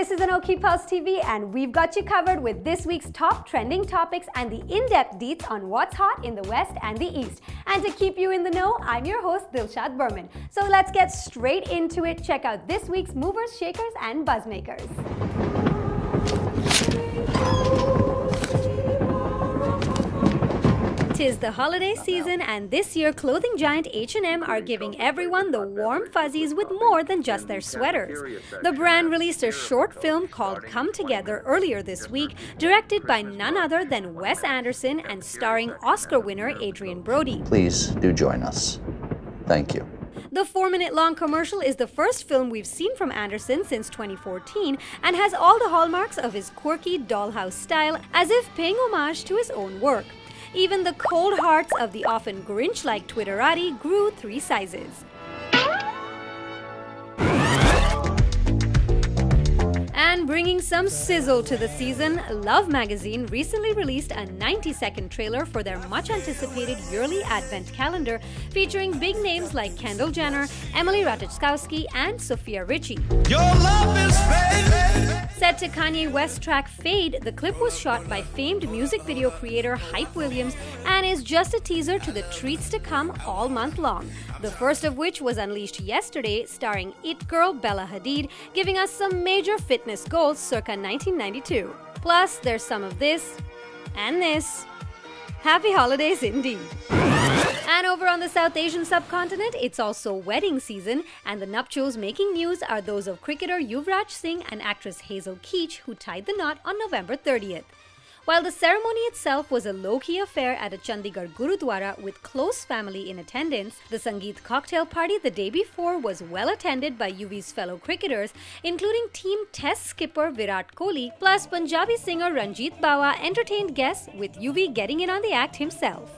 this is Anokhi Pulse TV and we've got you covered with this week's top trending topics and the in-depth deets on what's hot in the West and the East. And to keep you in the know, I'm your host Dilshad Burman. So let's get straight into it. Check out this week's movers, shakers and buzzmakers. Tis the holiday season and this year clothing giant H&M are giving everyone the warm fuzzies with more than just their sweaters. The brand released a short film called Come Together earlier this week, directed by none other than Wes Anderson and starring Oscar winner Adrien Brody. Please do join us. Thank you. The 4-minute-long commercial is the first film we've seen from Anderson since 2014 and has all the hallmarks of his quirky dollhouse style, as if paying homage to his own work. Even the cold hearts of the often Grinch-like Twitterati grew 3 sizes. And bringing some sizzle to the season, Love magazine recently released a 90-second trailer for their much-anticipated yearly advent calendar featuring big names like Kendall Jenner, Emily Ratajkowski, and Sofia Richie. Your love is fading. Set to Kanye West track Fade, the clip was shot by famed music video creator Hype Williams and is just a teaser to the treats to come all month long. The first of which was unleashed yesterday, starring It Girl Bella Hadid, giving us some major fitness goals circa 1992. Plus, there's some of this and this. Happy holidays indeed. And over on the South Asian subcontinent, it's also wedding season, and the nuptials making news are those of cricketer Yuvraj Singh and actress Hazel Keech, who tied the knot on November 30th. While the ceremony itself was a low-key affair at a Chandigarh Gurudwara with close family in attendance, the Sangeet cocktail party the day before was well attended by UV's fellow cricketers, including Team Test skipper Virat Kohli, plus Punjabi singer Ranjit Bawa entertained guests, with UV getting in on the act himself.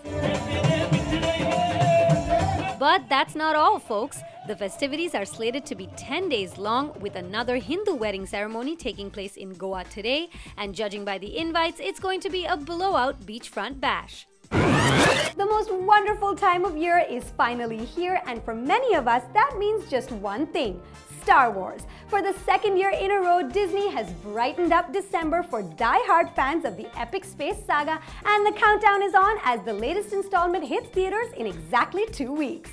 But that's not all, folks. The festivities are slated to be 10 days long, with another Hindu wedding ceremony taking place in Goa today, and judging by the invites, it's going to be a blowout beachfront bash. The most wonderful time of year is finally here, and for many of us, that means just one thing: Star Wars. For the second year in a row, Disney has brightened up December for die-hard fans of the epic space saga, and the countdown is on as the latest installment hits theaters in exactly 2 weeks.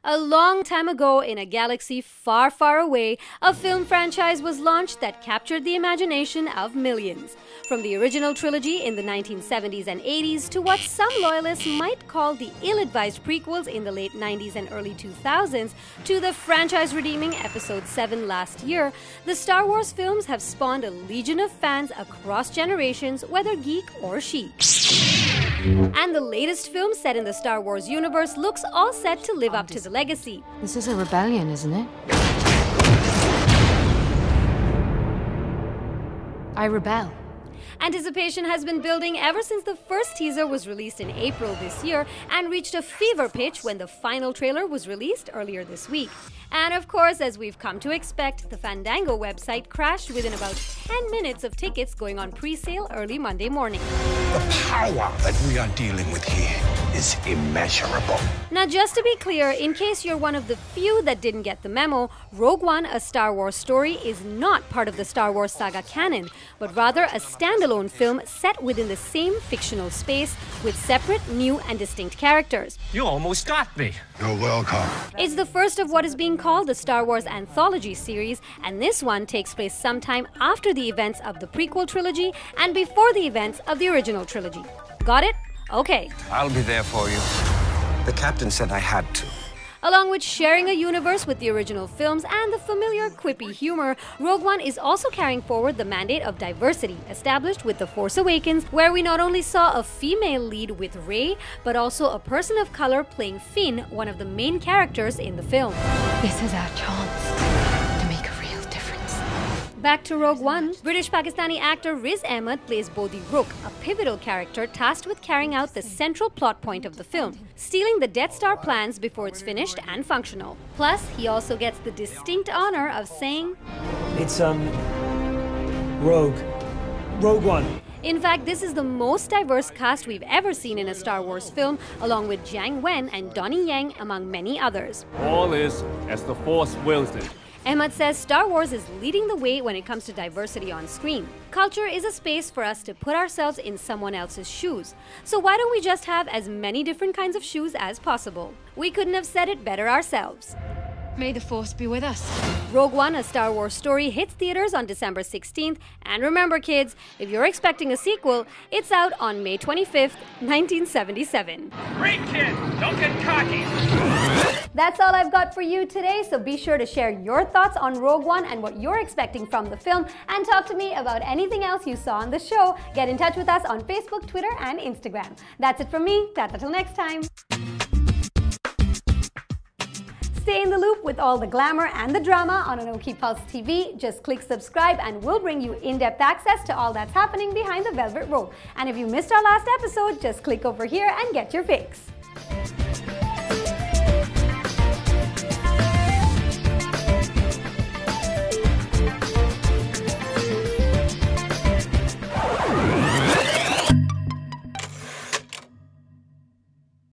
A long time ago, in a galaxy far, far away, a film franchise was launched that captured the imagination of millions. From the original trilogy in the 1970s and 80s to what some loyalists might call the ill-advised prequels in the late 90s and early 2000s, to the franchise-redeeming Episode 7 last year, the Star Wars films have spawned a legion of fans across generations, whether geek or chic. And the latest film set in the Star Wars universe looks all set to live up to the legacy. This is a rebellion, isn't it? I rebel. Anticipation has been building ever since the first teaser was released in April this year and reached a fever pitch when the final trailer was released earlier this week. And of course, as we've come to expect, the Fandango website crashed within about 10 minutes of tickets going on pre-sale early Monday morning. The power that we are dealing with here is immeasurable. Now, just to be clear, in case you're one of the few that didn't get the memo, Rogue One, A Star Wars Story is not part of the Star Wars saga canon, but rather a standalone film set within the same fictional space with separate, new and distinct characters. You almost got me. You're welcome. It's the first of what is being called the Star Wars Anthology series, and this one takes place sometime after the events of the prequel trilogy and before the events of the original trilogy. Got it? Okay. I'll be there for you. The captain said I had to. Along with sharing a universe with the original films and the familiar quippy humor, Rogue One is also carrying forward the mandate of diversity established with The Force Awakens, where we not only saw a female lead with Rey, but also a person of color playing Finn, one of the main characters in the film. This is our chance to make a real difference. Back to Rogue One, British-Pakistani actor Riz Ahmed plays Bodhi Rook, a pivotal character tasked with carrying out the central plot point of the film, stealing the Death Star plans before it's finished and functional. Plus, he also gets the distinct honor of saying, It's, Rogue One. In fact, this is the most diverse cast we've ever seen in a Star Wars film, along with Jiang Wen and Donnie Yen, among many others. All is as the Force wills it. Ahmed says Star Wars is leading the way when it comes to diversity on screen. Culture is a space for us to put ourselves in someone else's shoes. So why don't we just have as many different kinds of shoes as possible? We couldn't have said it better ourselves. May the Force be with us. Rogue One, a Star Wars story, hits theaters on December 16th. And remember, kids, if you're expecting a sequel, it's out on May 25th, 1977. Great kid! Don't get cocky! That's all I've got for you today, so be sure to share your thoughts on Rogue One and what you're expecting from the film, and talk to me about anything else you saw on the show. Get in touch with us on Facebook, Twitter, and Instagram. That's it from me. Tata till next time. Stay in the loop with all the glamour and the drama on Anokhi Pulse TV. Just click subscribe and we'll bring you in-depth access to all that's happening behind the velvet rope. And if you missed our last episode, just click over here and get your fix.